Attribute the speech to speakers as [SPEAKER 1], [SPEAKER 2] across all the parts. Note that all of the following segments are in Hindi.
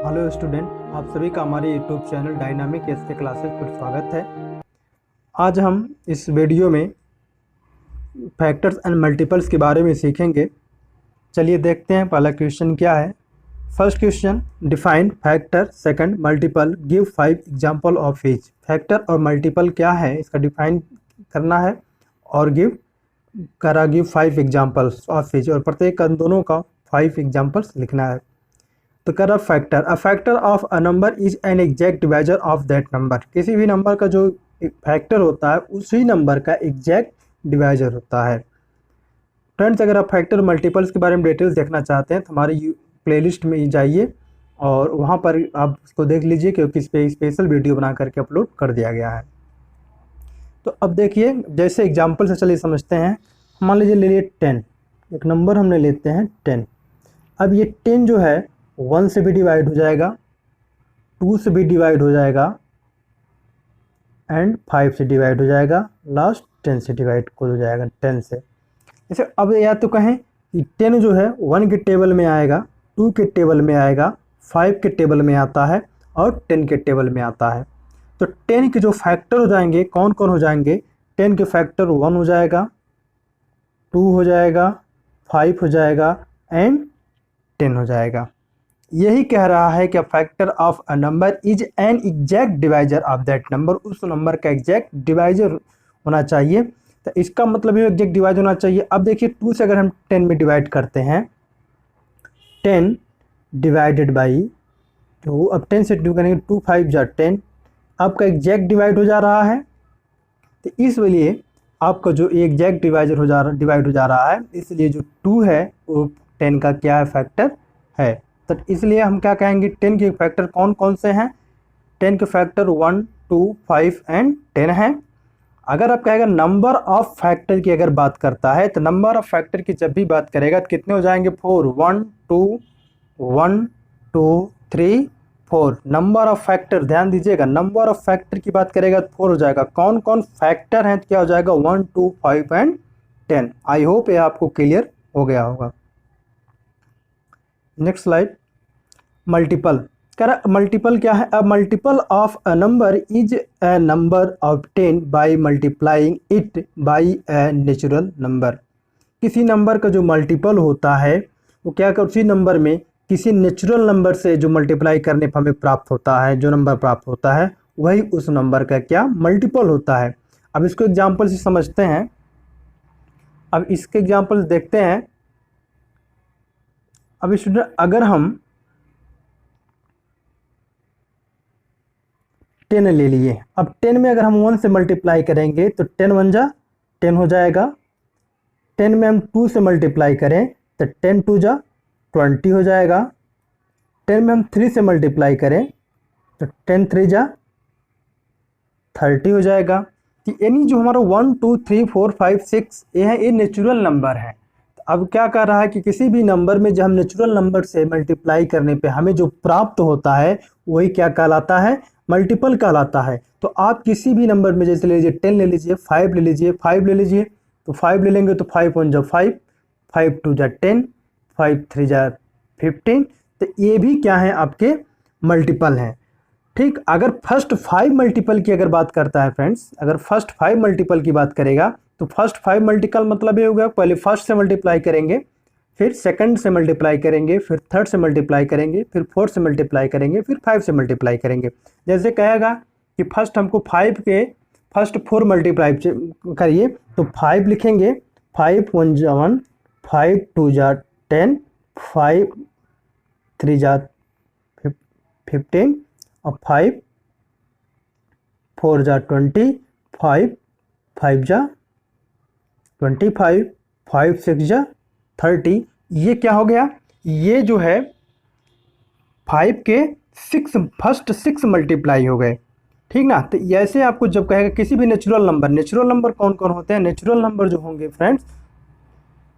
[SPEAKER 1] हेलो स्टूडेंट, आप सभी का हमारे YouTube channel dynamic SK classes पर स्वागत है। आज हम इस वीडियो में फैक्टर्स एंड मल्टीपल्स के बारे में सीखेंगे। चलिए देखते हैं पहला क्वेश्चन क्या है। First question, define factor. Second, multiple. Give 5 example of each. Factor और मल्टीपल क्या है इसका डिफाइन करना है और गिव 5 एग्जांपल्स ऑफ ईच, और प्रत्येक दोनों का 5 एग्जांपल्स लिखना है। तो कर a factor of a number is an exact divisor of that number. किसी भी नंबर का जो फैक्टर होता है उसी नंबर का एग्जैक्ट डिवाइजर होता है। फ्रेंड्स, अगर आप फैक्टर मल्टीपल्स के बारे में डिटेल्स देखना चाहते हैं तो हमारी प्लेलिस्ट में जाइए और वहाँ पर आप उसको देख लीजिए, क्योंकि इस पर स्पेशल वीडियो बना करके अपलोड कर दिया गया है। तो अब देखिए, जैसे एग्जाम्पल से चलिए समझते हैं। मान लीजिए ले लिए 10, एक नंबर हमने लेते हैं 10। अब ये 10 जो है 1 से भी डिवाइड हो जाएगा, 2 से भी डिवाइड हो जाएगा एंड 5 से डिवाइड हो जाएगा, लास्ट 10 से डिवाइड हो जाएगा, 10 से। जैसे अब या तो कहें कि 10 जो है 1 के टेबल में आएगा, 2 के टेबल में आएगा, 5 के टेबल में आता है और 10 के टेबल में आता है। तो 10 के जो फैक्टर हो जाएंगे कौन कौन हो जाएंगे? 10 के फैक्टर 1 हो जाएगा, 2 हो जाएगा, 5 हो जाएगा एंड 10 हो जाएगा। यही कह रहा है कि factor of a number is an exact divisor of that number. उस नंबर का एग्जैक्ट डिवाइजर होना चाहिए। तो इसका मतलब ये एग्जैक्ट डिवाइड होना चाहिए। अब देखिए 2 से अगर हम 10 में डिवाइड करते हैं, 10 डिवाइडेड बाई 2, अब 10 से 2 करेंगे, 2 5 जा 10, आपका एग्जैक्ट डिवाइड हो जा रहा है। तो इसलिए आपका जो एग्जैक्ट डिवाइड हो जा रहा है, इसलिए जो 2 है वो 10 का क्या है? फैक्टर है। तो इसलिए हम क्या कहेंगे, 10 के फैक्टर कौन कौन से हैं? 10 के फैक्टर 1, 2, 5 एंड 10 हैं। अगर आप कहेगा नंबर ऑफ फैक्टर की अगर बात करता है, तो नंबर ऑफ फैक्टर की जब भी बात करेगा तो कितने हो जाएंगे? 4, 1 2 3 4। नंबर ऑफ फैक्टर ध्यान दीजिएगा, नंबर ऑफ फैक्टर की बात करेगा तो 4 हो जाएगा। कौन कौन फैक्टर हैं तो क्या हो जाएगा? 1, 2, 5 एंड 10। आई होप ये आपको क्लियर हो गया होगा। Next slide, multiple. कह रहा मल्टीपल क्या है? अ multiple of a number is a number obtain by multiplying it by a natural number. किसी नंबर का जो मल्टीपल होता है वो क्या कर, उसी नंबर में किसी नेचुरल नंबर से जो मल्टीप्लाई करने पर हमें प्राप्त होता है, जो नंबर प्राप्त होता है वही उस नंबर का क्या? मल्टीपल होता है। अब इसको एग्जाम्पल से समझते हैं। अब इसके एग्जाम्पल देखते हैं। अब स्टूडेंट, अगर हम 10 ले लिए, अब 10 में अगर हम 1 से मल्टीप्लाई करेंगे तो 10 1 जा 10 हो जाएगा। 10 में हम 2 से मल्टीप्लाई करें तो 10 2 जा 20 हो जाएगा। 10 में हम 3 से मल्टीप्लाई करें तो 10 3 जा 30 हो जाएगा। तो यानी जो हमारा 1 2 3 4 5 6 ये है, ये नेचुरल नंबर है। तो अब क्या कर रहा है कि किसी भी नंबर में जब हम नेचुरल नंबर से मल्टीप्लाई करने पे हमें जो प्राप्त होता है वही क्या कहलाता है? मल्टीपल कहलाता है। तो आप किसी भी नंबर में जैसे ले लीजिए 10 ले लीजिए, 5 ले लीजिए, 5 ले लीजिए, तो 5 ले लेंगे तो 5 1 जा 5, 5 2 जा 10, 5 3 जा 15। तो ये भी क्या है? आपके मल्टीपल हैं। ठीक, अगर फर्स्ट 5 मल्टीपल की अगर बात करता है फ्रेंड्स, अगर फर्स्ट 5 मल्टीपल की बात करेगा तो फर्स्ट 5 मल्टीपल मतलब ये हो गया, पहले फर्स्ट से मल्टीप्लाई करेंगे, फिर सेकंड से मल्टीप्लाई करेंगे, फिर थर्ड से मल्टीप्लाई करेंगे, फिर फोर्थ से मल्टीप्लाई करेंगे, फिर 5 से मल्टीप्लाई करेंगे। जैसे कहेगा कि फर्स्ट हमको 5 के फर्स्ट 4 मल्टीप्लाई करिए तो 5 लिखेंगे, 5 1 जा 1, 5 2 जा 10, 5 3 जा 15 और 5 4 जा 20, 5 5 जा 25, 5 6 जा 30। ये क्या हो गया? ये जो है 5 के 6 फर्स्ट 6 मल्टीप्लाई हो गए। ठीक ना? तो ऐसे आपको जब कहेगा किसी भी नेचुरल नंबर कौन कौन होते हैं? नेचुरल नंबर जो होंगे फ्रेंड्स,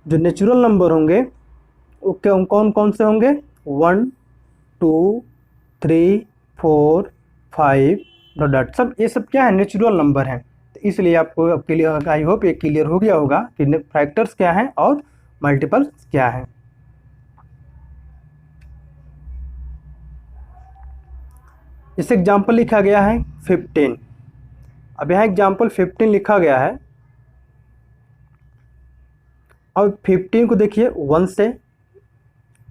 [SPEAKER 1] जो नेचुरल नंबर होंगे वो कौन कौन से होंगे? 1 2 3 4 5 डॉट, सब ये सब क्या है? नेचुरल नंबर हैं। तो इसलिए आपको अब क्लियर, आई होप ये क्लियर हो गया होगा कि फैक्टर्स क्या हैं और मल्टीपल्स क्या है। इस एग्जाम्पल लिखा गया है 15। अब यहाँ एग्जाम्पल 15 लिखा गया है। अब 15 को देखिए 1 से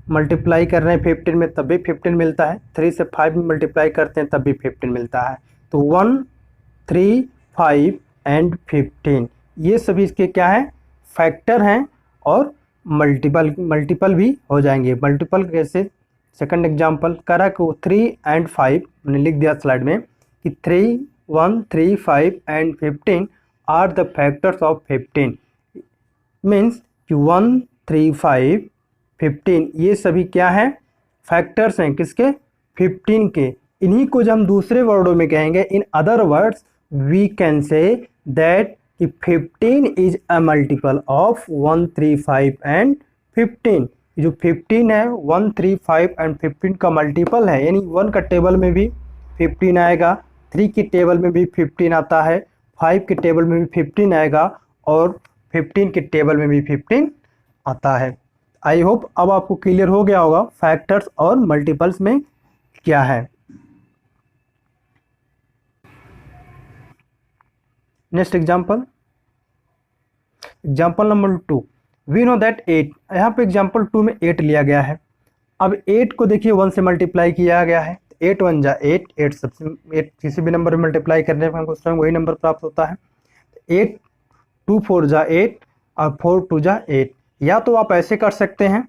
[SPEAKER 1] मल्टीप्लाई कर रहे हैं 15 में, तब भी 15 मिलता है। 3 से 5 में मल्टीप्लाई करते हैं तब भी 15 मिलता है। तो 1, 3, 5 एंड 15 ये सभी इसके क्या है, फैक्टर हैं और मल्टीपल भी हो जाएंगे। मल्टीपल कैसे, सेकंड एग्जांपल करा को 3 एंड 5 मैंने लिख दिया स्लाइड में कि 3, 1, 3, 5 and 15 are the factors of 15। Means कि 1, 3, 5, 15 ये सभी क्या हैं, फैक्टर्स हैं किसके, 15 के। इन्हीं को जब हम दूसरे वर्डों में कहेंगे, in other words we can say that कि 15 is a multiple of 1, 3, 5 and 15। जो 15 है 1, 3, 5 एंड 15 का मल्टीपल है, यानी 1 का टेबल में भी 15 आएगा, 3 के टेबल में भी 15 आता है, 5 के टेबल में भी 15 आएगा और 15 के टेबल में भी 15 आता है। आई होप अब आपको क्लियर हो गया होगा फैक्टर्स और मल्टीपल्स में क्या है। Next example number 2, we know that 8। यहाँ पे एग्जांपल 2 में 8 लिया गया है। अब 8 को देखिए 1 से मल्टीप्लाई किया गया है, 8 1 जा 8, 8 सबसे 8 किसी भी नंबर में मल्टीप्लाई करने पर हमको स्वयं वही नंबर प्राप्त होता है। 8 2 4 जा 8 और 4 2 जा 8। या तो आप ऐसे कर सकते हैं,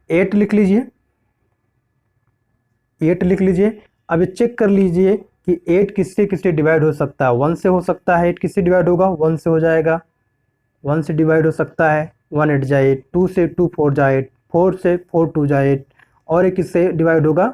[SPEAKER 1] 8 लिख लीजिए, 8 लिख लीजिए। अब चेक कर लीजिए कि 8 किससे किससे डिवाइड हो सकता है, 1 से हो सकता है। 8 किससे डिवाइड होगा, 1 से हो जाएगा, 1 से डिवाइड हो सकता है, 1 8 जा 8, 2 से 2 4 जा 8, 4 से 4 2 जा 8, और एक किससे डिवाइड होगा,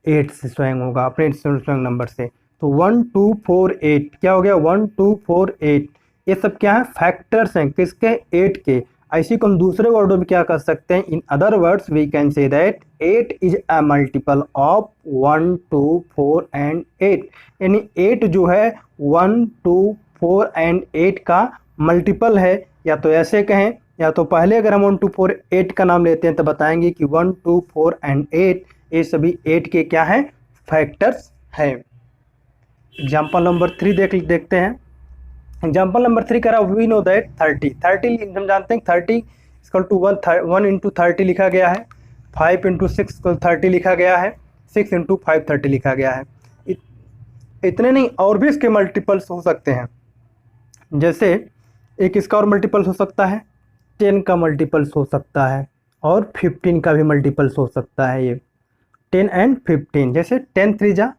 [SPEAKER 1] 8 से स्वयं होगा, अपने स्वयं नंबर से। तो 1 2 4 8 क्या हो गया, 1 2 4 8। ये सब क्या है, फैक्टर्स हैं किसके, 8 के। ऐसी को हम दूसरे वर्डों में क्या कर सकते हैं, in other words we can say that 8 is a multiple of 1 2 4 and 8। यानी 8 जो है 1 2 4 एंड 8 का मल्टीपल है। या तो ऐसे कहें, या तो पहले अगर हम 1 2 4 8 का नाम लेते हैं तो बताएंगे कि 1 2 4 एंड 8 ये सभी 8 के क्या हैं, फैक्टर्स हैं। एग्जाम्पल नंबर 3 देखते हैं। एग्जाम्पल नंबर 3 करा, वी नो दैट 30 हम जानते हैं 30 इक्वल टू 1 इंटू 30 लिखा गया है, 5 इंटू 6 30 लिखा गया है, 6 इंटू 5 30 लिखा गया है। इतने नहीं, और भी इसके मल्टीपल्स हो सकते हैं। जैसे एक इसका और मल्टीपल्स हो सकता है, 10 का मल्टीपल्स हो सकता है और 15 का भी मल्टीपल्स हो सकता है। ये 10 एंड 15, जैसे 10 3 जा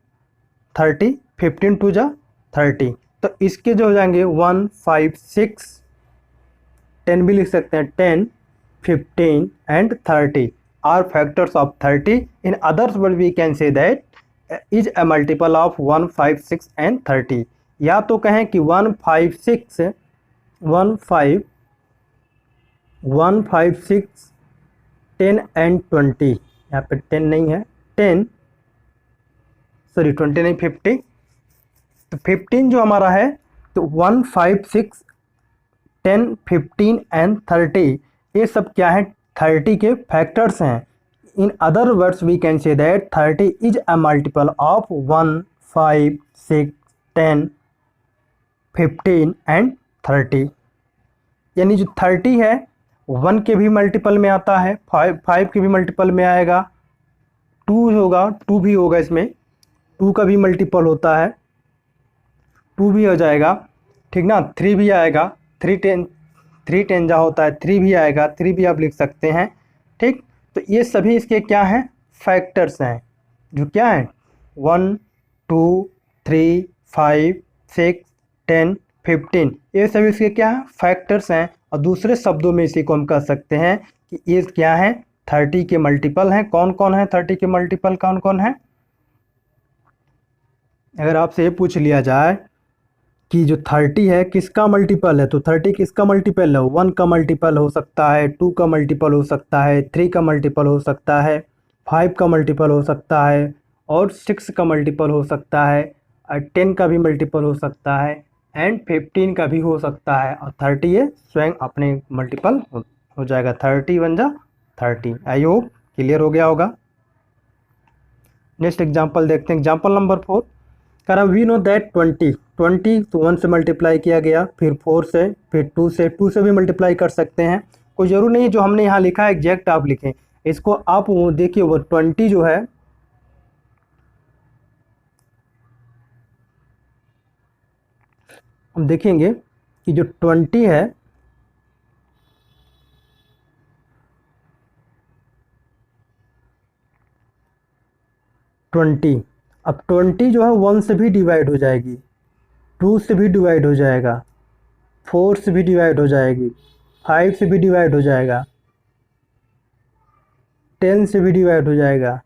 [SPEAKER 1] 30, 15 2 जा 30। तो इसके जो हो जाएंगे 1 5 6, 10 भी लिख सकते हैं, 10 15 and 30 are factors of 30। In others word we can say that is a multiple of 1 5 6 and 30। या तो कहें कि 1 5 6 10 एंड 20। यहाँ पे 10 नहीं है, 10 सॉरी 20 नहीं 50। तो 15 जो हमारा है, तो 1 5 6 10 15 एंड 30 ये सब क्या है, 30 के फैक्टर्स हैं। In other words we can say that 30 is a multiple of 1 5 6 10 15 and 30। यानी जो 30 है 1 के भी मल्टीपल में आता है, 5 के भी मल्टीपल में आएगा, 2 होगा, 2 भी होगा, इसमें 2 का भी मल्टीपल होता है, 2 भी हो जाएगा, ठीक ना। 3 भी आएगा, 3 10 जा होता है, 3 भी आएगा, 3 भी आप लिख सकते हैं, ठीक। तो ये सभी इसके क्या हैं, फैक्टर्स हैं, जो क्या है 1 2 3 5 6 10 15 ये सभी इसके क्या है, फैक्टर्स हैं। और दूसरे शब्दों में इसी को हम कह सकते हैं कि ये क्या है, 30 के मल्टीपल हैं। कौन कौन है 30 के मल्टीपल, कौन कौन है। अगर आपसे ये पूछ लिया जाए कि जो 30 है किसका मल्टीपल है, तो 30 किसका मल्टीपल है, 1 का मल्टीपल हो सकता है, 2 का मल्टीपल हो सकता है, 3 का मल्टीपल हो सकता है, 5 का मल्टीपल हो सकता है, और 6 का मल्टीपल हो सकता है, और 10 का भी मल्टीपल हो सकता है, एंड 15 का भी हो सकता है। और 30 ये स्वयं अपने मल्टीपल हो जाएगा, 30 बन जा 30। आई होप क्लियर हो गया होगा। नेक्स्ट एग्जाम्पल देखते हैं, एग्जाम्पल नंबर 4। कह रहा वी नो दैट 20 तो 1 से मल्टीप्लाई किया गया, फिर 4 से, फिर 2 से भी मल्टीप्लाई कर सकते हैं। कोई ज़रूर नहीं है जो हमने यहाँ लिखा है एग्जैक्ट आप लिखें इसको। आप वो देखिए वो 20 जो है हम देखेंगे कि जो 20 है 20, अब 20 जो है 1 से भी डिवाइड हो जाएगी, 2 से भी डिवाइड हो जाएगा, 4 से भी डिवाइड हो जाएगी, 5 से भी डिवाइड हो जाएगा, 10 से भी डिवाइड हो जाएगा,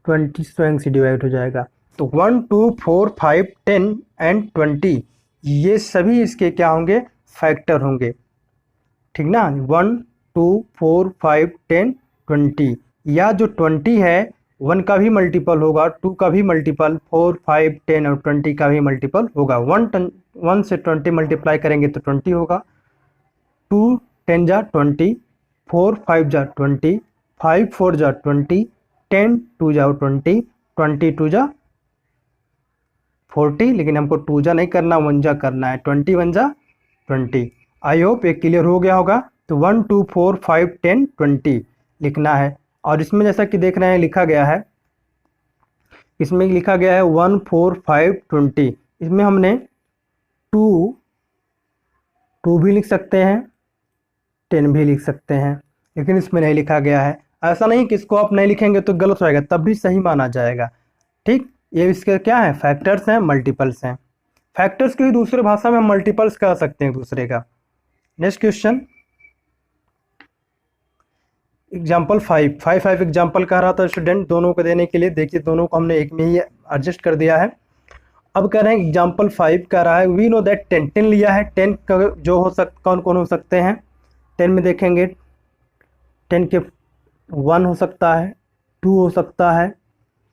[SPEAKER 1] 20 स्वयं से डिवाइड हो जाएगा। तो 1 2 4 5 10 एंड 20 ये सभी इसके क्या होंगे, फैक्टर होंगे, ठीक ना। 1 2 4 5 10 20, या जो 20 है 1 का भी मल्टीपल होगा, 2 का भी मल्टीपल, 4 5 10 और 20 का भी मल्टीपल होगा। 1 से 20 मल्टीप्लाई करेंगे तो 20 होगा, 2 10 जा 20, 4 5 जा 20, 5 4 जा 20, 10 2 जा 20, 20 2 जा 40, लेकिन हमको 2 जा नहीं करना 1 जा करना है, 20 1 जा 20। आई होप ये क्लियर हो गया होगा। तो 1 2 4 5 10 20 लिखना है। और इसमें जैसा कि देख रहे हैं लिखा गया है, इसमें लिखा गया है 1 4 5 20, इसमें हमने 2 भी लिख सकते हैं, 10 भी लिख सकते हैं, लेकिन इसमें नहीं लिखा गया है। ऐसा नहीं कि इसको आप नहीं लिखेंगे तो गलत होएगा, तब भी सही माना जाएगा, ठीक। ये इसके क्या है, फैक्टर्स हैं, मल्टीपल्स हैं। फैक्टर्स की ही दूसरे भाषा में हम मल्टीपल्स कह सकते हैं दूसरे का। नेक्स्ट क्वेश्चन एग्जाम्पल 5 एग्जाम्पल कह रहा था स्टूडेंट दोनों को देने के लिए। देखिए दोनों को हमने एक में ही एडजस्ट कर दिया है। अब कह रहे हैं एग्जाम्पल 5 कह रहा है वी नो दैट 10 लिया है। 10 का जो कौन कौन हो सकते हैं, 10 में देखेंगे 10 के 1 हो सकता है, 2 हो सकता है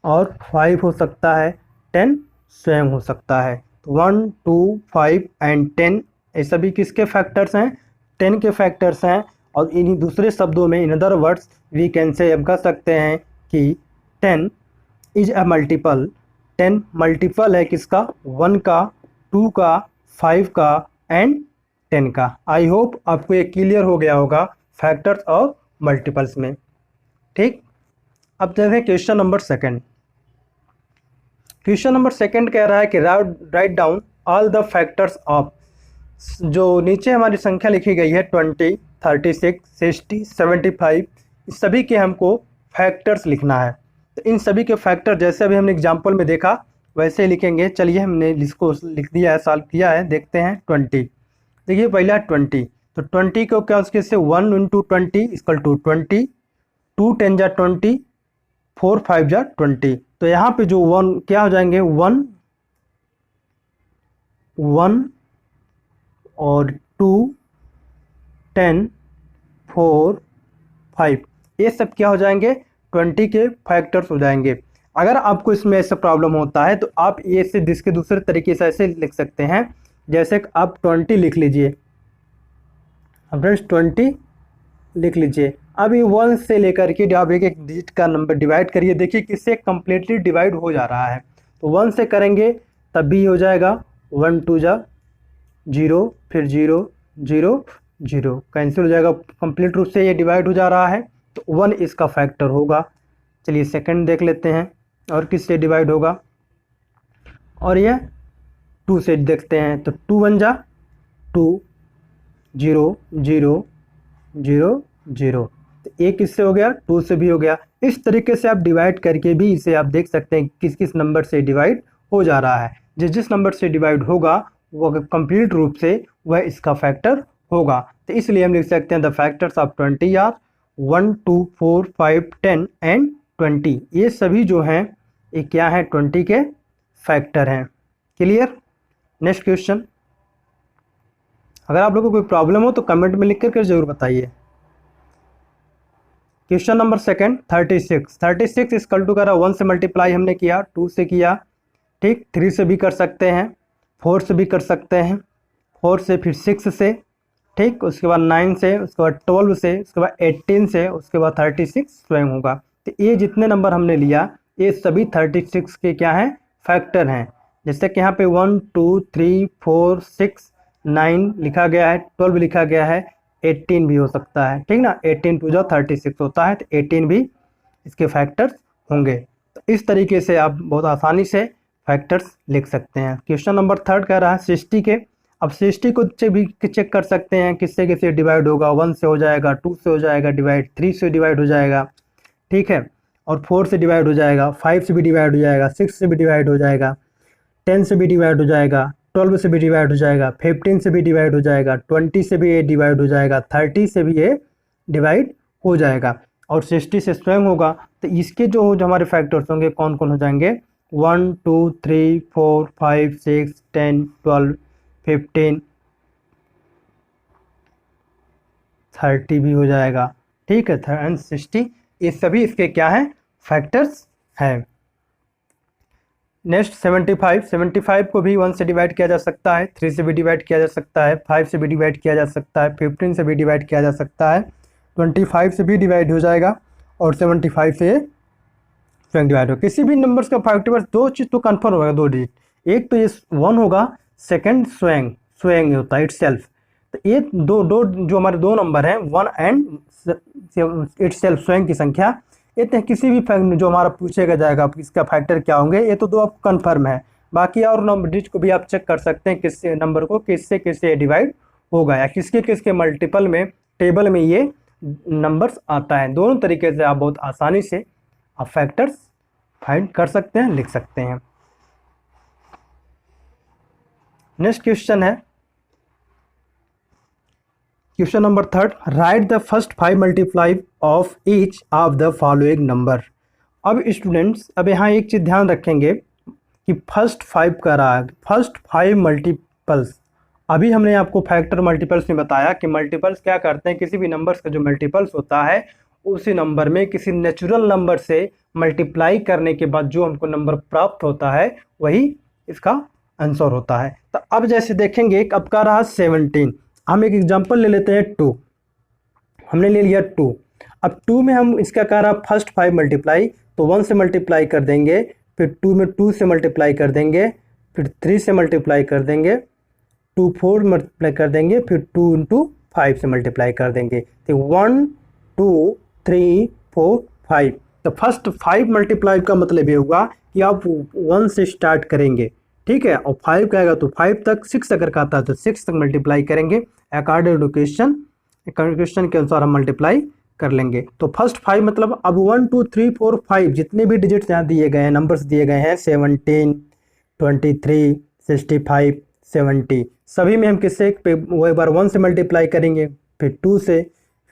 [SPEAKER 1] और 5 हो सकता है, 10 स्वयं हो सकता है। तो 1 2 5 एंड 10 ये सभी किसके फैक्टर्स हैं, 10 के फैक्टर्स हैं। और इन्हीं दूसरे शब्दों में in other words we can say हम कह सकते हैं कि 10 इज अ मल्टीपल, 10 मल्टीपल है किसका, 1 का, 2 का, 5 का एंड 10 का। आई होप आपको ये क्लियर हो गया होगा फैक्टर्स और मल्टीपल्स में, ठीक। अब देखें question number second. Question number second कह रहा है कि write down all the factors of, जो नीचे हमारी संख्या लिखी गई है 20 36 60 75, इस सभी के हमको फैक्टर्स लिखना है। तो इन सभी के फैक्टर जैसे अभी हमने एग्जाम्पल में देखा वैसे ही लिखेंगे। चलिए हमने इसको लिख दिया है, सॉल्व किया है, देखते हैं। 20 देखिए पहला 20, तो 20 को क्या उसके से 1 × 20 इक्वल टू 20, 2 10 जा 20, 4 5 जा 20। तो यहाँ पे जो 1 क्या हो जाएंगे, 1 1 और 2 10 4 5 ये सब क्या हो जाएंगे, 20 के फैक्टर्स हो जाएंगे। अगर आपको इसमें ऐसा प्रॉब्लम होता है तो आप ये से इसके दूसरे तरीके से ऐसे लिख सकते हैं, जैसे आप 20 लिख लीजिए, फ्रेंड्स 20 लिख लीजिए। अब ये 1 से लेकर के आप एक एक डिजिट का नंबर डिवाइड करिए, देखिए किससे कम्प्लीटली डिवाइड हो जा रहा है। तो 1 से करेंगे तब भी हो जाएगा, 1 2 जा 0, फिर 0 0 0 कैंसिल हो जाएगा, कंप्लीट रूप से ये डिवाइड हो जा रहा है। तो 1 इसका फैक्टर होगा। चलिए सेकंड देख लेते हैं और किससे डिवाइड होगा, और ये 2 से देखते हैं। तो 2 1 जा 2, 0 0 0 0, तो एक किससे हो गया, 2 से भी हो गया। इस तरीके से आप डिवाइड करके भी इसे आप देख सकते हैं किस किस नंबर से डिवाइड हो जा रहा है। जिस जिस नंबर से डिवाइड होगा वो कंप्लीट रूप से वह इसका फैक्टर होगा। तो इसलिए हम लिख सकते हैं the factors of 20 are 1 2 4 5 10 and 20। ये सभी जो हैं ये क्या है, 20 के फैक्टर हैं। क्लियर। Next question. अगर आप लोगों को कोई प्रॉब्लम हो तो कमेंट में लिख कर जरूर बताइए। Question number second 36 equal to करा 1 से मल्टीप्लाई हमने किया, 2 से किया, ठीक, 3 से भी कर सकते हैं, 4 से भी कर सकते हैं, 4 से फिर 6 से, ठीक, उसके बाद 9 से, उसके बाद 12 से, उसके बाद 18 से, उसके बाद 36 स्वयं होगा। तो ये जितने नंबर हमने लिया ये सभी 36 के क्या हैं, फैक्टर हैं। जैसे कि यहाँ पे 1 2 3 4 6 9 लिखा गया है, 12 लिखा गया है, 18 भी हो सकता है, ठीक ना। 18 टू जो 36 होता है, तो 18 भी इसके फैक्टर्स होंगे। तो इस तरीके से आप बहुत आसानी से फैक्टर्स लिख सकते हैं। क्वेश्चन नंबर 3 कह रहा है 60 के। अब 60 को भी चेक कर सकते हैं, किससे किससे डिवाइड होगा। 1 से हो जाएगा, 2 से हो जाएगा डिवाइड, 3 से डिवाइड हो जाएगा, ठीक है, और 4 से डिवाइड हो जाएगा, 5 से भी डिवाइड हो जाएगा, 6 से भी डिवाइड हो जाएगा, 10 से भी डिवाइड हो जाएगा, 12 से भी डिवाइड हो जाएगा, 15 से भी डिवाइड हो जाएगा, 20 से भी ये डिवाइड हो जाएगा, 30 से भी ये डिवाइड हो जाएगा, और 60 से स्वयं होगा। तो इसके जो हमारे फैक्टर्स होंगे कौन कौन हो जाएंगे, 1 2 3 4 5 6 10 12 15 30 भी हो जाएगा, ठीक है, एंड 60, ये सभी इसके क्या है, फैक्टर्स हैं। नेक्स्ट 75, 75 को भी 1 से डिवाइड किया जा सकता है, 3 से भी डिवाइड किया जा सकता है, 5 से भी डिवाइड किया जा सकता है, 15 से भी डिवाइड किया जा सकता है, 25 से भी डिवाइड हो जाएगा, और 75 से स्वयं डिवाइड हो। किसी भी नंबर्स का फैक्टर्स दो चीज़ तो कन्फर्म होगा, दो डिजिट, एक तो ये 1 होगा, सेकंड स्वयं स्वयं होता है, इट सेल्फ। तो ये दो दो जो हमारे दो नंबर हैं 1 एंड इट सेल्फ, स्वयं की संख्या, ये तो किसी भी फैक्ट जो हमारा पूछेगा जाएगा इसका फैक्टर क्या होंगे, ये तो दो आप कन्फर्म है। बाकी और नंबर डिजिट को भी आप चेक कर सकते हैं, किससे नंबर को किससे किससे डिवाइड होगा, या किसके किसके मल्टीपल में टेबल में ये नंबर्स आता है। दोनों तरीके से आप बहुत आसानी से आप फैक्टर्स फाइंड कर सकते हैं, लिख सकते हैं। नेक्स्ट क्वेश्चन है question number 3, right the first 5 multiply of each of the following number. अब स्टूडेंट्स, अब यहाँ एक चीज़ ध्यान रखेंगे कि फर्स्ट 5 का रहा है, फर्स्ट 5 मल्टीपल्स। अभी हमने आपको फैक्टर मल्टीपल्स में बताया कि मल्टीपल्स क्या करते हैं, किसी भी नंबर्स का जो मल्टीपल्स होता है उसी नंबर में किसी नेचुरल नंबर से मल्टीप्लाई करने के बाद जो हमको नंबर प्राप्त होता है वही इसका आंसर होता है। तो अब जैसे देखेंगे, अब का रहा 17, हम एक एग्जांपल ले लेते हैं 2, हमने ले लिया 2। अब 2 में हम इसका क्या रहा, फर्स्ट 5 मल्टीप्लाई, तो 1 से मल्टीप्लाई कर देंगे, फिर 2 में 2 से मल्टीप्लाई कर देंगे, फिर 3 से मल्टीप्लाई कर देंगे, 2 4 मल्टीप्लाई कर देंगे, फिर 2 इंटू 5 से मल्टीप्लाई कर देंगे। तो 1 2 3 4 5। तो फर्स्ट 5 मल्टीप्लाई का मतलब ये होगा कि आप 1 से स्टार्ट करेंगे, ठीक है, और 5 का आएगा तो 5 तक, 6 अगर का आता है तो 6 तक मल्टीप्लाई करेंगे, अकॉर्डिंग टू क्वेश्चन के अनुसार हम मल्टीप्लाई कर लेंगे। तो फर्स्ट 5 मतलब अब 1 2 3 4 5 जितने भी डिजिट्स यहाँ दिए गए हैं, नंबर्स दिए गए हैं, 17 23 65 70, सभी में हम किससे वो एक बार 1 से मल्टीप्लाई करेंगे, फिर 2 से,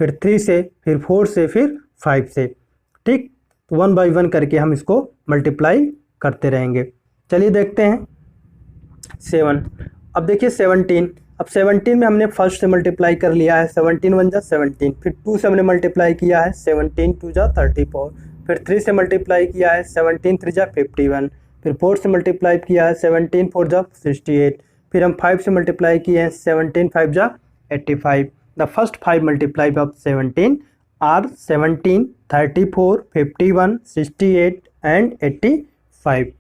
[SPEAKER 1] फिर 3 से, फिर 4 से, फिर 5 से, ठीक। तो 1 बाई 1 करके हम इसको मल्टीप्लाई करते रहेंगे। चलिए देखते हैं 7। अब देखिए 17, अब 17 में हमने फर्स्ट से मल्टीप्लाई कर लिया है, 17 1 जा 17, फिर 2 से हमने मल्टीप्लाई किया है, 17 2 जा 34, फिर 3 से मल्टीप्लाई किया है, 17 3 जा 51, फिर 4 से मल्टीप्लाई किया है, 17 4 जा 68, फिर हम 5 से मल्टीप्लाई किए हैं, 17 5 जा 85। The first 5 multiply of 17 are 17 34 51 68 and 85।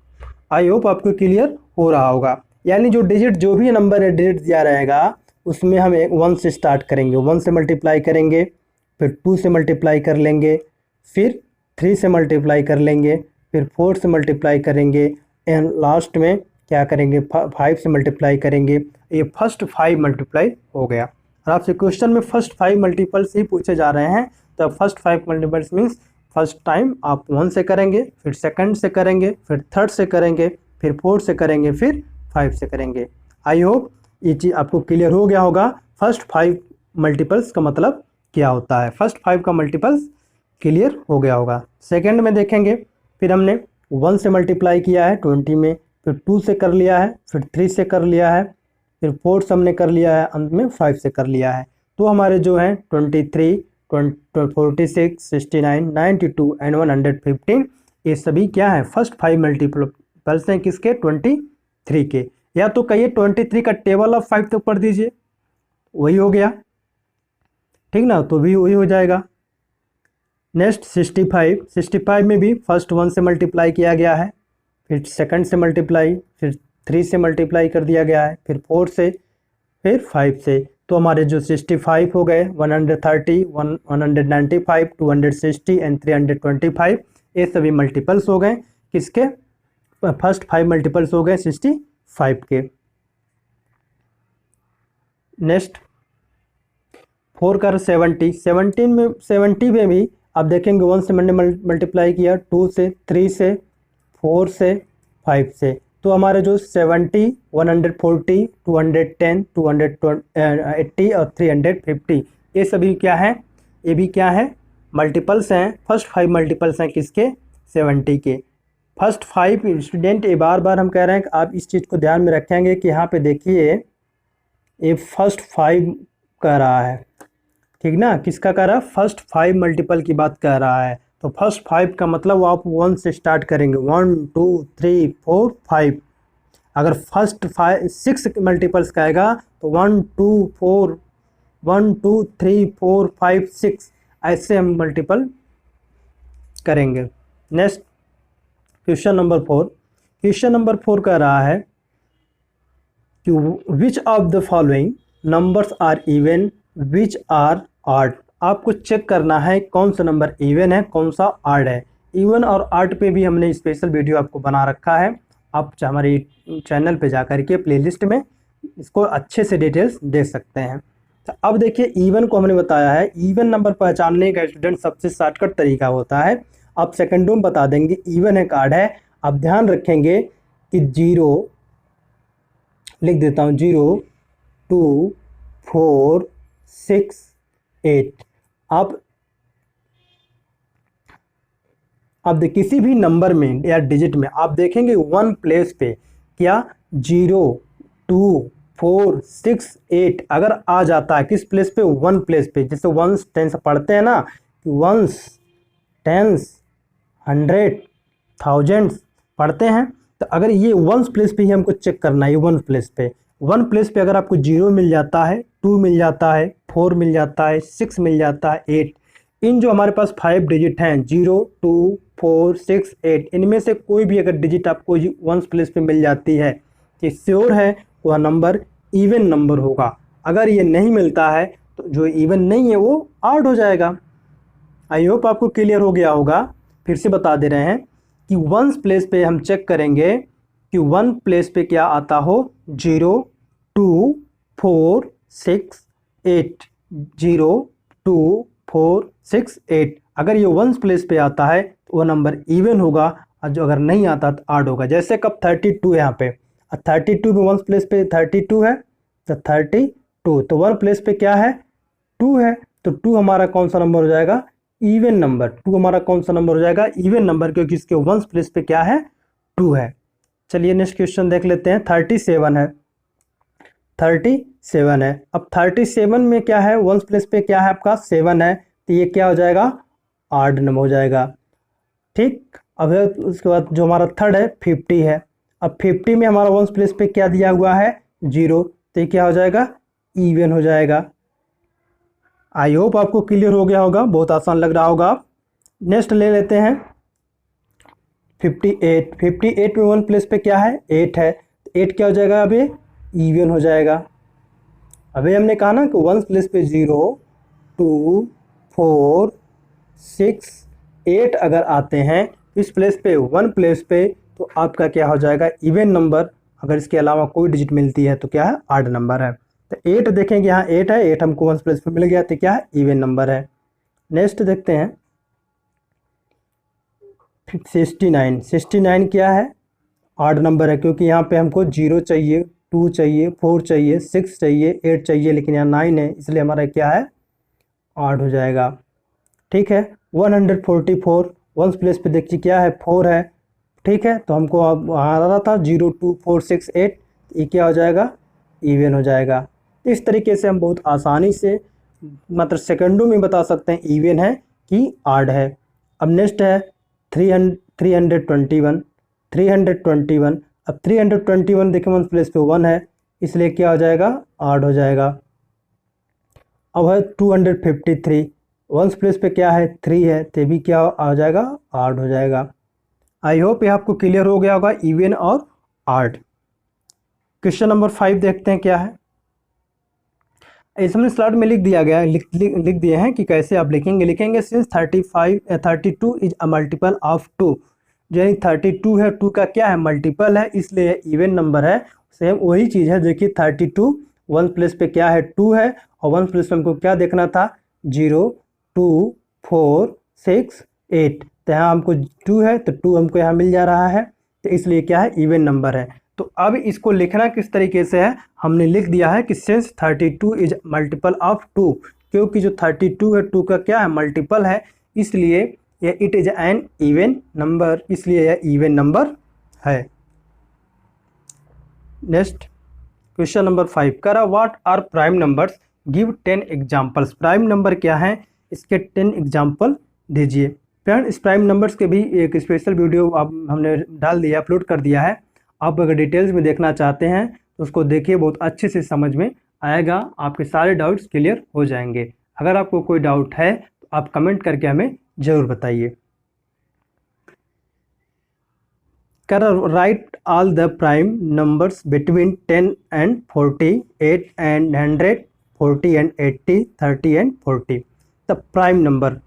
[SPEAKER 1] I hope आपको क्लियर हो रहा होगा। यानी जो डिजिट, जो भी नंबर है डिजिट दिया रहेगा उसमें हम 1 से स्टार्ट करेंगे, 1 से मल्टीप्लाई करेंगे, फिर 2 से मल्टीप्लाई कर लेंगे, फिर 3 से मल्टीप्लाई कर लेंगे, फिर 4 से मल्टीप्लाई करेंगे, एंड लास्ट में क्या करेंगे, 5 से मल्टीप्लाई करेंगे। ये फर्स्ट 5 मल्टीप्लाई हो गया। और आपसे क्वेश्चन में फर्स्ट 5 मल्टीपल्स ही पूछे जा रहे हैं, तो first 5 multiples means first time आप 1 से करेंगे, फिर सेकंड से करेंगे, फिर थर्ड से करेंगे, फिर 4 से करेंगे, फिर 5 से करेंगे। आई होप ये चीज़ आपको क्लियर हो गया होगा, फर्स्ट 5 मल्टीपल्स का मतलब क्या होता है। फर्स्ट 5 का मल्टीपल्स क्लियर हो गया होगा। सेकंड में देखेंगे, फिर हमने 1 से मल्टीप्लाई किया है 20 में, फिर 2 से कर लिया है, फिर 3 से कर लिया है, फिर 4 से हमने कर लिया है, अंत में 5 से कर लिया है। तो हमारे जो हैं 23 46 69 92 एंड 115, ये सभी क्या है, फर्स्ट 5 मल्टीपल्स हैं किसके, 23 के। या तो कहिए 23 का टेबल ऑफ 5 तो पढ़ दीजिए, वही हो गया, ठीक ना, तो भी वही हो जाएगा। नेक्स्ट 65 में भी फर्स्ट 1 से मल्टीप्लाई किया गया है, फिर सेकंड से मल्टीप्लाई, फिर 3 से मल्टीप्लाई कर दिया गया है, फिर 4 से, फिर 5 से। तो हमारे जो 65 हो गए, 130, 195, 260 एंड 325, ये सभी मल्टीपल्स हो गए किसके, फर्स्ट 5 मल्टीपल्स हो गए 65 के। नेक्स्ट 4 कर 70, 70 में भी आप देखेंगे 1 से मैंने मल्टीप्लाई किया, 2 से, 3 से, 4 से, 5 से। तो हमारे जो 70, 140, 210, 280 और 350, ये सभी क्या है, ये भी क्या है, मल्टीपल्स हैं। फर्स्ट 5 मल्टीपल्स हैं किसके, 70 के। फर्स्ट 5 स्टूडेंट, ये बार बार हम कह रहे हैं कि आप इस चीज़ को ध्यान में रखेंगे कि यहाँ पे देखिए ये फर्स्ट 5 कह रहा है, ठीक ना, किसका कह रहा है, फर्स्ट 5 मल्टीपल की बात कर रहा है। तो फर्स्ट 5 का मतलब आप 1 से स्टार्ट करेंगे, 1 2 3 4 5। अगर फर्स्ट 6 मल्टीपल्स का आएगा तो 1 2 4, 1 2 3 4 5 6, ऐसे हम मल्टीपल करेंगे। Next question number 4, question number 4 कह रहा है कि which of the following numbers are even, which are odd. आपको चेक करना है कौन सा नंबर इवन है, कौन सा ऑड है। इवन और ऑड पे भी हमने स्पेशल वीडियो आपको बना रखा है, आप हमारे चैनल पे जा कर के प्लेलिस्ट में इसको अच्छे से डिटेल्स देख सकते हैं। तो अब देखिए इवन को हमने बताया है, इवन नंबर पहचानने का स्टूडेंट सबसे शॉर्टकट तरीका होता है, आप सेकंडों में बता देंगे इवन है ऑड है। आप ध्यान रखेंगे कि 0 लिख देता हूँ, 0 2 4 6 8। आप किसी भी नंबर में या डिजिट में आप देखेंगे 1 प्लेस पे क्या 0 2 4 6 8 अगर आ जाता है, किस प्लेस पे, 1 प्लेस पे। जैसे वंस टेंस पढ़ते हैं ना, वंस टेंस 100 थाउजेंड्स पढ़ते हैं, तो अगर ये 1 प्लेस पे ही हमको चेक करना है, 1 प्लेस पे, 1 प्लेस पे अगर आपको 0 मिल जाता है, 2 मिल जाता है, 4 मिल जाता है, 6 मिल जाता है, 8, इन जो हमारे पास 5 डिजिट हैं 0 2 4 6 8, इनमें से कोई भी अगर डिजिट आपको 1 प्लेस पे मिल जाती है तो श्योर है वह नंबर इवन नंबर होगा। अगर ये नहीं मिलता है तो जो इवन नहीं है वो ऑड हो जाएगा। आई होप आपको क्लियर हो गया होगा। फिर से बता दे रहे हैं कि 1 प्लेस पे हम चेक करेंगे कि 1 प्लेस पे क्या आता हो, 0 2 4 6 8, 0 2 4 6 8। अगर ये 1 प्लेस पे आता है तो वो नंबर इवन होगा, और जो अगर नहीं आता तो ऑड होगा। जैसे कब 32 यहाँ पे, 32 में 1 प्लेस पे 32 है तो 32, तो 1 प्लेस पे क्या है, 2 है, तो 2 हमारा कौन सा नंबर हो जाएगा, इवन नंबर। 2 हमारा कौन सा नंबर हो जाएगा, इवन नंबर, क्योंकि इसके 1 प्लेस पे क्या है, 2 है। चलिए नेक्स्ट क्वेश्चन देख लेते हैं। 37 है, 37 है। अब 37 में क्या है, 1 प्लेस पे क्या है आपका 7 है, तो ये क्या हो जाएगा, ऑड नंबर हो जाएगा। ठीक, अब उसके बाद जो हमारा थर्ड है 50 है। अब 50 में हमारा 1 प्लेस पे क्या दिया हुआ है, 0, तो ये क्या हो जाएगा, इवन हो जाएगा। आई होप आपको क्लियर हो गया होगा, बहुत आसान लग रहा होगा। नेक्स्ट ले लेते हैं 58। 58 में 1 प्लेस पे क्या है, 8 है, तो 8 क्या हो जाएगा, अभी इवन हो जाएगा। अभी हमने कहा ना कि 1 प्लेस पे 0 2 4 6 8 अगर आते हैं इस प्लेस पे, 1 प्लेस पे, तो आपका क्या हो जाएगा, इवन नंबर। अगर इसके अलावा कोई डिजिट मिलती है तो क्या है, ऑड नंबर है। तो 8 देखेंगे, यहाँ 8 है, 8 हमको 1 प्लेस पे मिल गया, तो क्या है, इवन नंबर है। नेक्स्ट देखते हैं 69। 69 क्या है, ऑड नंबर है, क्योंकि यहाँ पे हमको 0 चाहिए, 2 चाहिए, 4 चाहिए, 6 चाहिए, 8 चाहिए, लेकिन यहाँ 9 है, इसलिए हमारा क्या है, ऑड हो जाएगा। ठीक है, 144 1 प्लेस पे देखिए क्या है, 4 है। ठीक है, तो हमको अब आ रहा था 0 2 4 6 8, ये क्या हो जाएगा, इवन हो जाएगा। इस तरीके से हम बहुत आसानी से मतलब सेकंडों में बता सकते हैं इवन है कि ऑड है। अब नेक्स्ट है 321। 321, अब 321 देखिए 1 प्लेस पे 1 है, इसलिए क्या हो जाएगा, ऑड हो जाएगा। अब है 253, 1 प्लेस पे क्या है, 3 है, तो भी क्या आ जाएगा, ऑड हो जाएगा। आई होप ये आपको क्लियर हो गया होगा, इवन और ऑड। क्वेश्चन नंबर 5 देखते हैं क्या है। इस हमने स्लाइड में लिख दिया गया, लिख दिए हैं कि कैसे आप लिखेंगे since 32 is a multiple of 2, यानी 32 है 2 का क्या है, मल्टीपल है, इसलिए इवन नंबर है। सेम वही चीज़ है, देखिए 32 वन प्लेस पे क्या है 2 है, और वन प्लेस पे हमको क्या देखना था 0 2 4 6 8, तो यहाँ हमको 2 है तो 2 हमको यहाँ मिल जा रहा है, तो इसलिए क्या है इवन नंबर है। तो अब इसको लिखना किस तरीके से है, हमने लिख दिया है कि सिंस 32 इज मल्टीपल ऑफ 2, क्योंकि जो 32 है 2 का क्या है मल्टीपल है, इसलिए यह it is an even number, इसलिए यह इवन नंबर है। नेक्स्ट क्वेश्चन नंबर 5 कह रहा what are prime numbers, give 10 examples. Prime number क्या है, इसके 10 एग्जाम्पल दीजिए। फ्रेंड इस प्राइम नंबर्स के भी एक स्पेशल वीडियो आप हमने डाल दिया, अपलोड कर दिया है, आप अगर डिटेल्स में देखना चाहते हैं तो उसको देखिए, बहुत अच्छे से समझ में आएगा, आपके सारे डाउट्स क्लियर हो जाएंगे। अगर आपको कोई डाउट है तो आप कमेंट करके हमें ज़रूर बताइए। कर right all the prime numbers between 10 and 40, 8 and 100, 40 and 80, 30 and 40। The prime number,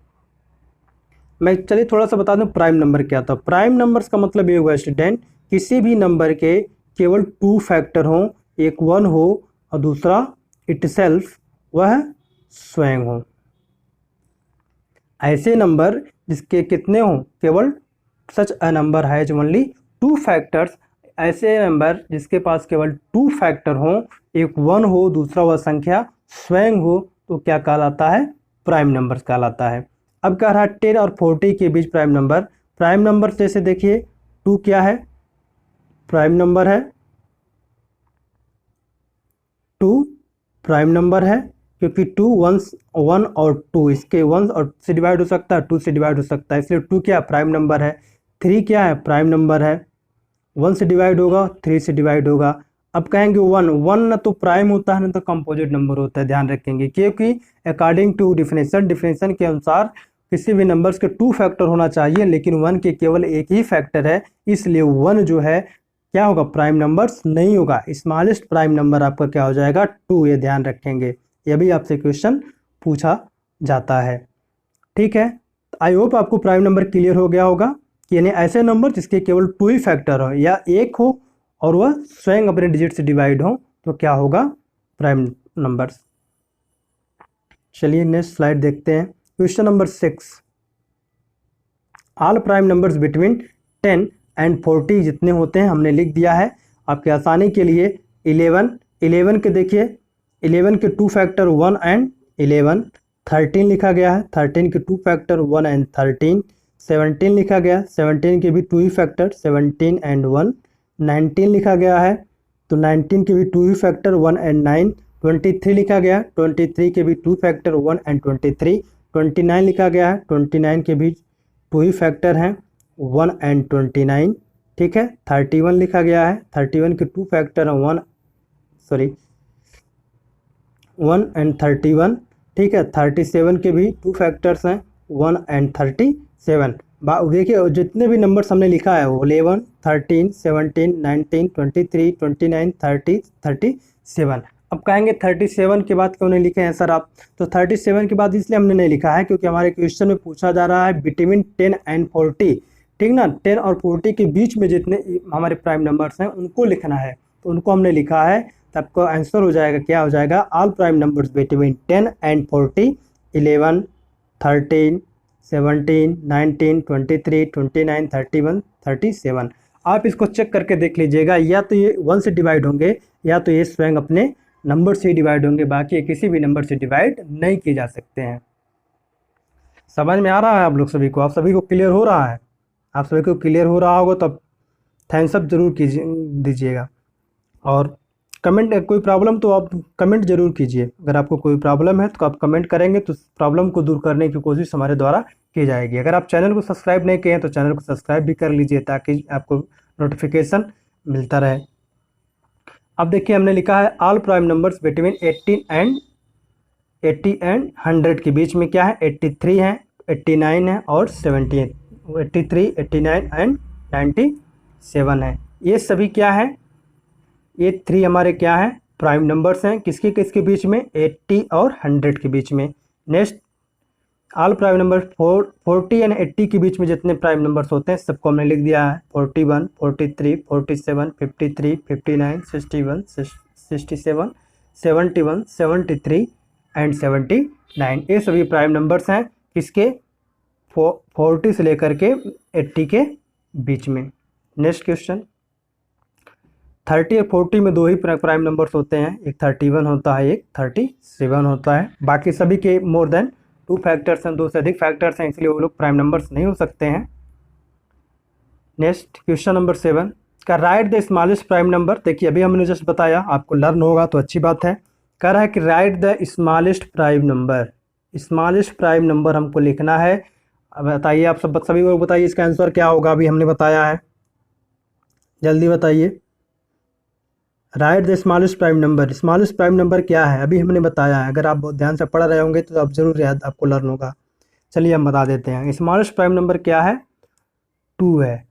[SPEAKER 1] मैं चलिए थोड़ा सा बता दूं प्राइम नंबर क्या था। प्राइम नंबर्स का मतलब ये हुआ स्टूडेंट, किसी भी नंबर के केवल 2 फैक्टर हों, एक 1 हो और दूसरा इटसेल्फ वह स्वयं हो। ऐसे नंबर जिसके कितने हों, केवल सच अ नंबर है जो ओनली 2 फैक्टर्स, ऐसे नंबर जिसके पास केवल 2 फैक्टर हों, एक 1 हो दूसरा वह संख्या स्वयं हो, तो क्या कहलाता है, प्राइम नंबर्स कहलाता है। अब कह रहा है 10 और 40 के बीच प्राइम नंबर। प्राइम नंबर जैसे देखिए 2 क्या है, प्राइम नंबर है, 2 प्राइम नंबर है, क्योंकि 2 1 और 2 इसके 1 और से डिवाइड हो सकता है, 2 से डिवाइड हो सकता है, इसलिए 2 क्या प्राइम नंबर है। 3 क्या है, प्राइम नंबर है, 1 से डिवाइड होगा, 3 से डिवाइड होगा। अब कहेंगे 1 न तो प्राइम होता है न तो कंपोजिट नंबर होता है, ध्यान रखेंगे, क्योंकि अकॉर्डिंग टू डिफिनेशन के अनुसार किसी भी नंबर्स के 2 फैक्टर होना चाहिए, लेकिन 1 के केवल एक ही फैक्टर है, इसलिए 1 जो है क्या होगा, प्राइम नंबर्स नहीं होगा। स्मॉलेस्ट प्राइम नंबर आपका क्या हो जाएगा, 2, ये ध्यान रखेंगे, यह भी आपसे क्वेश्चन पूछा जाता है। ठीक है, आई होप आपको प्राइम नंबर क्लियर हो गया होगा, यानी ऐसे नंबर जिसके केवल 2 ही फैक्टर हो या एक हो और वह स्वयं अपने डिजिट से डिवाइड हो, तो क्या होगा, प्राइम नंबर्स। चलिए नेक्स्ट स्लाइड देखते हैं। Question number 6, all prime numbers between 10 and 40 जितने होते हैं हमने लिख दिया है आपके आसानी के लिए। 11 के देखिए, 11 के 2 फैक्टर 1 एंड 11। 13 लिखा गया है, 13 के 2 फैक्टर 1 एंड 13। 17 लिखा गया, 17 के भी 2 ही फैक्टर 17 एंड 1। 19 लिखा गया है, तो 19 के भी 2 ही फैक्टर 1 एंड 9। 23 लिखा गया, 23 के भी 2 फैक्टर 1 एंड 23। 29 लिखा गया है, 29 के भी 2 ही फैक्टर हैं 1 एंड 29। ठीक है, 31 लिखा गया है, 31 के 2 फैक्टर हैं 1 एंड 31। ठीक है, 37 के भी 2 फैक्टर्स हैं 1 एंड 37। देखिए जितने भी नंबर्स हमने लिखा है वो 11, 13, 17, 19, 23, 29, 30, 37। अब कहेंगे 37 के बाद क्यों नहीं लिखे हैं सर आप, तो 37 के बाद इसलिए हमने नहीं लिखा है क्योंकि हमारे क्वेश्चन में पूछा जा रहा है बिटवीन 10 एंड 40। ठीक ना, 10 और 40 के बीच में जितने हमारे प्राइम नंबर्स हैं उनको लिखना है, तो उनको हमने लिखा है, तो आपको आंसर हो जाएगा, क्या हो जाएगा, all prime numbers between 10 and 40, 11, 13, 17, 19, 23, 29, 31, 37। आप इसको चेक करके देख लीजिएगा, या तो ये 1 से डिवाइड होंगे या तो ये स्वयं अपने नंबर से ही डिवाइड होंगे, बाकी किसी भी नंबर से डिवाइड नहीं किए जा सकते हैं। समझ में आ रहा है आप लोग सभी को, आप सभी को क्लियर हो रहा है, आप सभी को क्लियर हो रहा होगा तो आप थैंक्स अप जरूर दीजिएगा, और कमेंट, कोई प्रॉब्लम तो आप कमेंट जरूर कीजिए। अगर आपको कोई प्रॉब्लम है तो आप कमेंट करेंगे तो प्रॉब्लम को दूर करने की कोशिश हमारे द्वारा की जाएगी। अगर आप चैनल को सब्सक्राइब नहीं किए हैं तो चैनल को सब्सक्राइब भी कर लीजिए ताकि आपको नोटिफिकेशन मिलता रहे। अब देखिए हमने लिखा है all prime numbers between 80 and 100 के बीच में क्या है, 83 है, 89 है और 70 है। 83, 89 एंड 97 है, ये सभी क्या है, ये 3 हमारे क्या हैं, प्राइम नंबर्स हैं, किसके किसके बीच में, 80 और 100 के बीच में। Next, all prime number 40 and 80 के बीच में जितने प्राइम नंबर्स होते हैं सबको हमने लिख दिया है, 41, 43, 47, 53, 59, 61, 67, 71, 73 एंड 79। ये सभी प्राइम नंबर्स हैं किसके, 40 से लेकर के 80 के बीच में। नेक्स्ट क्वेश्चन, 30 और 40 में दो ही प्राइम नंबर्स होते हैं, एक 31 होता है, एक 37 होता है। बाकी सभी के मोर देन 2 फैक्टर्स हैं, 2 से अधिक फैक्टर्स हैं, इसलिए वो लोग प्राइम नंबर्स नहीं हो सकते हैं। नेक्स्ट क्वेश्चन नंबर 7 का right the smallest prime number. देखिए अभी हमने जस्ट बताया, आपको लर्न होगा तो अच्छी बात है। कह रहा है कि right the smallest prime number, smallest prime number हमको लिखना है। अब बताइए आप सब, सभी लोग बताइए इसका आंसर क्या होगा। अभी हमने बताया है, जल्दी बताइए। Right the smallest prime number, smallest prime number क्या है अभी हमने बताया है। अगर आप बहुत ध्यान से पढ़ रहे होंगे तो आप जरूर याद आपको लर्न होगा। चलिए हम बता देते हैं, स्मॉलेस्ट प्राइम नंबर क्या है, 2 है।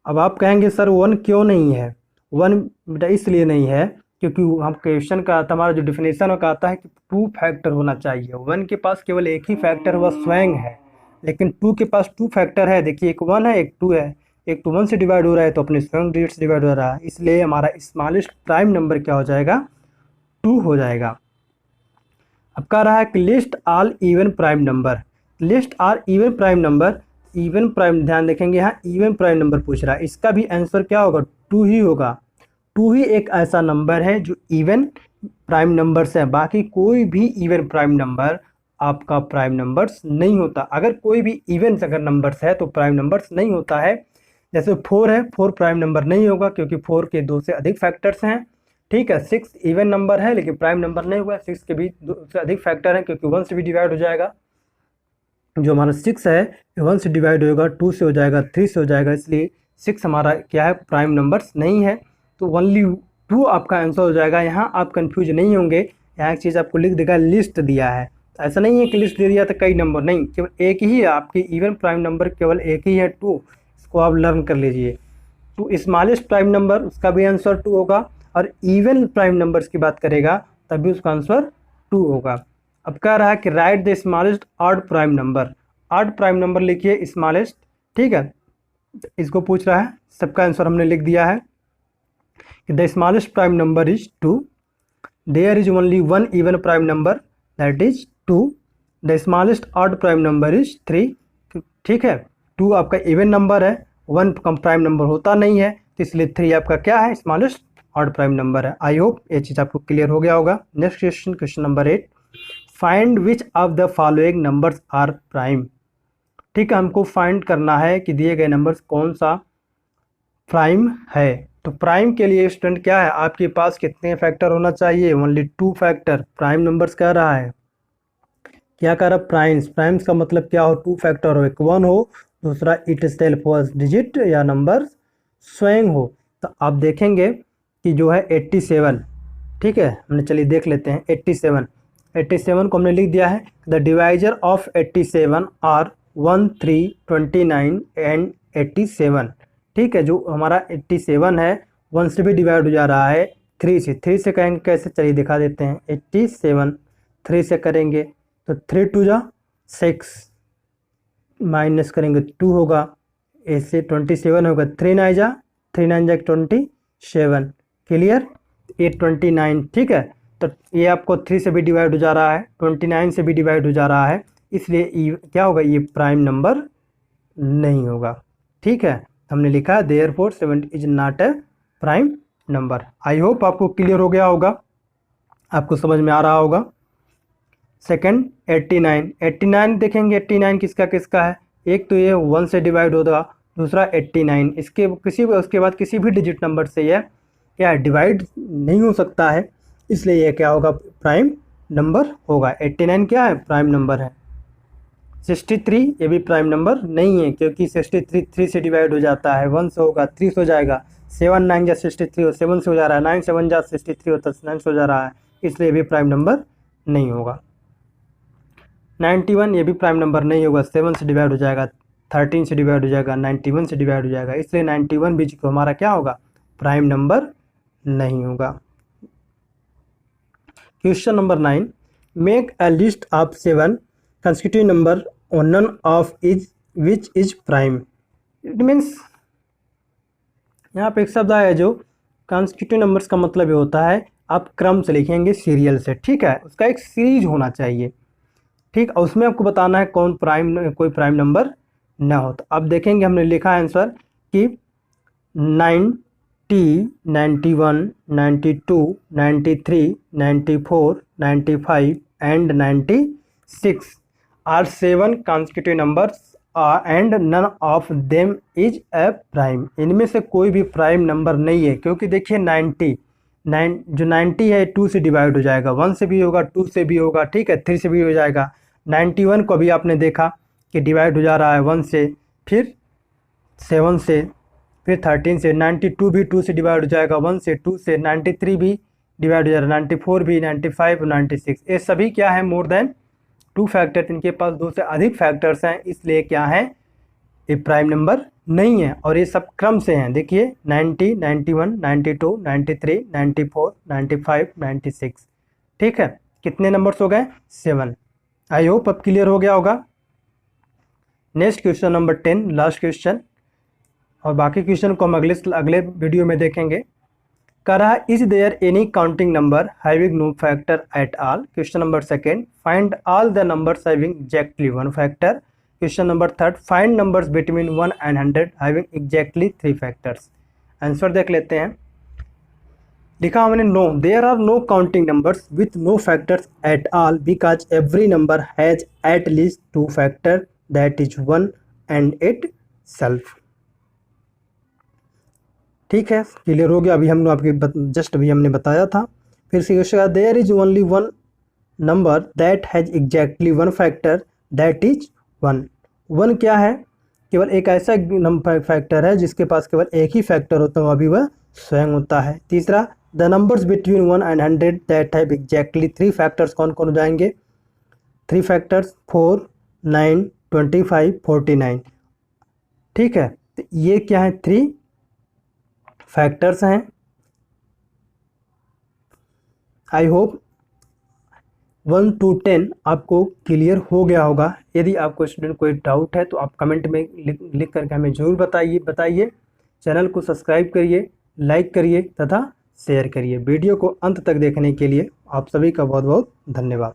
[SPEAKER 1] अब आप कहेंगे सर 1 क्यों नहीं है। 1 बेटा इसलिए नहीं है क्योंकि हम क्वेश्चन का हमारा जो डिफिनेशन का आता है कि 2 फैक्टर होना चाहिए। 1 के पास केवल एक ही फैक्टर वह स्वयं है, लेकिन 2 के पास 2 फैक्टर है। देखिए एक 1 है, एक 2 है, एक तो 1 से डिवाइड हो रहा है तो अपने स्वयं डिजिट से डिवाइड हो रहा है, इसलिए हमारा स्मॉलेस्ट प्राइम नंबर क्या हो जाएगा, 2 हो जाएगा। अब कह रहा है कि list all even prime number, list all even prime number, even prime, ध्यान देखेंगे यहाँ इवन प्राइम नंबर पूछ रहा है, इसका भी आंसर क्या होगा, 2 ही होगा। 2 ही एक ऐसा नंबर है जो इवन प्राइम नंबर्स है, बाकी कोई भी इवन प्राइम नंबर आपका प्राइम नंबर्स नहीं होता। अगर कोई भी इवन अगर नंबर्स है तो प्राइम नंबर्स नहीं होता है। जैसे 4 है, 4 प्राइम नंबर नहीं होगा क्योंकि 4 के 2 से अधिक फैक्टर्स हैं। ठीक है, 6 इवन नंबर है लेकिन प्राइम नंबर नहीं हुआ, 6 के भी 2 से अधिक फैक्टर हैं क्योंकि 1 से भी डिवाइड हो जाएगा। जो हमारा 6 है 1 से डिवाइड होगा, 2 से हो जाएगा, 3 से हो जाएगा, इसलिए 6 हमारा क्या है, प्राइम नंबर्स नहीं है। तो ओनली 2 आपका आंसर हो जाएगा। यहाँ आप कंफ्यूज नहीं होंगे, यहाँ एक चीज़ आपको लिख देगा, लिस्ट दिया है। ऐसा नहीं है कि लिस्ट दे दिया तो कई नंबर, नहीं, केवल एक ही है आपकी इवन प्राइम नंबर, केवल एक ही है 2। इसको आप लर्न कर लीजिए। तो स्मॉलेस्ट प्राइम नंबर उसका भी आंसर 2 होगा, और इवन प्राइम नंबर्स की बात करेगा तभी उसका आंसर 2 होगा। अब कह रहा है कि right the smallest odd prime number, odd prime number लिखिए स्मॉलेस्ट। ठीक है, इसको पूछ रहा है, सबका आंसर हमने लिख दिया है कि the smallest prime number is 2, there is only 1 even prime number that is 2, the smallest odd prime number is 3। ठीक है, 2 आपका इवन नंबर है, 1 कम प्राइम नंबर होता नहीं है, तो इसलिए 3 आपका क्या है, स्मॉलेस्ट ऑड प्राइम नंबर है। आई होप ये चीज़ आपको क्लियर हो गया होगा। Next question, question number 8, find which of the following numbers are prime. ठीक है, हमको फाइंड करना है कि दिए गए नंबर्स कौन सा प्राइम है। तो प्राइम के लिए स्टूडेंट क्या है, आपके पास कितने फैक्टर होना चाहिए, ओनली 2 फैक्टर। प्राइम नंबर्स कह रहा है, क्या कह रहा है, प्राइम्स। प्राइम्स का मतलब क्या हो, 2 फैक्टर हो, एक 1 हो, दूसरा इट सेल्फ फर्स्ट डिजिट या नंबर स्वयं हो। तो आप देखेंगे कि जो है 87, ठीक है, हमने चलिए देख लेते हैं 87 को हमने लिख दिया है, the divisor of 87 are 1, 3, 29 and 87। ठीक है, जो हमारा 87 है 1 से भी डिवाइड हो जा रहा है, 3 से कहेंगे कैसे, चलिए दिखा देते हैं। 87 3 से करेंगे तो 3 2 जा 6, माइनस करेंगे 2 होगा, ऐसे 27 होगा, 3 9 जा 27, क्लियर, ये 29। ठीक है, तो ये आपको 3 से भी डिवाइड हो जा रहा है, 29 से भी डिवाइड हो जा रहा है, इसलिए क्या होगा, ये प्राइम नंबर नहीं होगा। ठीक है, हमने लिखा है therefore 70 is not a prime number. I hope आपको क्लियर हो गया होगा, आपको समझ में आ रहा होगा। सेकंड 89 देखेंगे, 89 किसका किसका है, एक तो ये 1 से डिवाइड होगा, दूसरा 89, इसके उसके बाद किसी भी डिजिट नंबर से यह क्या डिवाइड नहीं हो सकता है, इसलिए यह क्या होगा, प्राइम नंबर होगा। 89 क्या है, प्राइम नंबर है। 63 ये भी प्राइम नंबर नहीं है क्योंकि 63 3 से डिवाइड हो जाता है, 1 से होगा 3 से हो जाएगा, 7 9 जा 63 हो, 7 से हो जा रहा है, 9 7 जा 63 होता है, 9 से हो जा रहा है, इसलिए भी प्राइम नंबर नहीं होगा। 91 ये भी प्राइम नंबर नहीं होगा, 7 से डिवाइड हो जाएगा, 13 से डिवाइड हो जाएगा, 91 से डिवाइड हो जाएगा, इसलिए 91 बीच को हमारा क्या होगा, प्राइम नंबर नहीं होगा। Question number 9, make a list of 7 consecutive number और none of is which is prime. It means यहाँ पे एक शब्द आया जो कंसेक्यूटिव नंबर्स का मतलब ये होता है आप क्रम से लिखेंगे, सीरियल से, ठीक है, उसका एक सीरीज होना चाहिए, ठीक, और उसमें आपको बताना है कोई प्राइम नंबर ना हो। तो अब देखेंगे हमने लिखा आंसर कि 90, 91, 92, 93, 94, 95 and 96 are 7 consecutive numbers and none of them is a prime. इनमें से कोई भी प्राइम नंबर नहीं है, क्योंकि देखिए 90 है 2 से डिवाइड हो जाएगा, 1 से भी होगा, 2 से भी होगा, ठीक है, 3 से भी हो जाएगा। 91 को भी आपने देखा कि डिवाइड हो जा रहा है 1 से, फिर 7 से, फिर 13 से। 92 भी 2 से डिवाइड हो जाएगा, 1 से, 2 से। 93 भी डिवाइड हो जा रहा है, 94 भी, 95, 96, ये सभी क्या है मोर देन 2 फैक्टर्स, इनके पास 2 से अधिक फैक्टर्स हैं, इसलिए क्या है ये प्राइम नंबर नहीं है। और ये सब क्रम से हैं, देखिए 90, 91, 92, 93, 94, 95, 96, ठीक है, कितने नंबर्स हो गए 7। आई होप अब क्लियर हो गया होगा। Next question number 10, last question, और बाकी क्वेश्चन को हम अगले वीडियो में देखेंगे। कह रहा है is there any counting number having no factor at all. Question number 2, find all the numbers having exactly 1 factor. Question number 3, find numbers between 1 and 100 having exactly 3 factors. Answer देख लेते हैं। लिखा हमने no, there are no counting numbers with no factors at all because every number has at least 2 factor that is 1 and itself. ठीक है, क्लियर हो गया। अभी हम आपके जस्ट अभी हमने बताया था। फिर से question, there is only 1 number that has exactly 1 factor that is 1। 1 क्या है? केवल एक ऐसा फैक्टर है जिसके पास केवल एक ही फैक्टर होता है, अभी वह स्वयं होता है। तीसरा, the numbers between 1 and 100 that have exactly 3 factors, कौन कौन हो जाएंगे 3 फैक्टर्स, 4, 9, 25, 49। ठीक है, तो ये क्या है 3 फैक्टर्स हैं। आई होप 1 to 10 आपको क्लियर हो गया होगा। यदि आपको स्टूडेंट कोई डाउट है तो आप कमेंट में लिख करके हमें ज़रूर बताइए। चैनल को सब्सक्राइब करिए, लाइक करिए तथा शेयर करिए। वीडियो को अंत तक देखने के लिए आप सभी का बहुत बहुत धन्यवाद।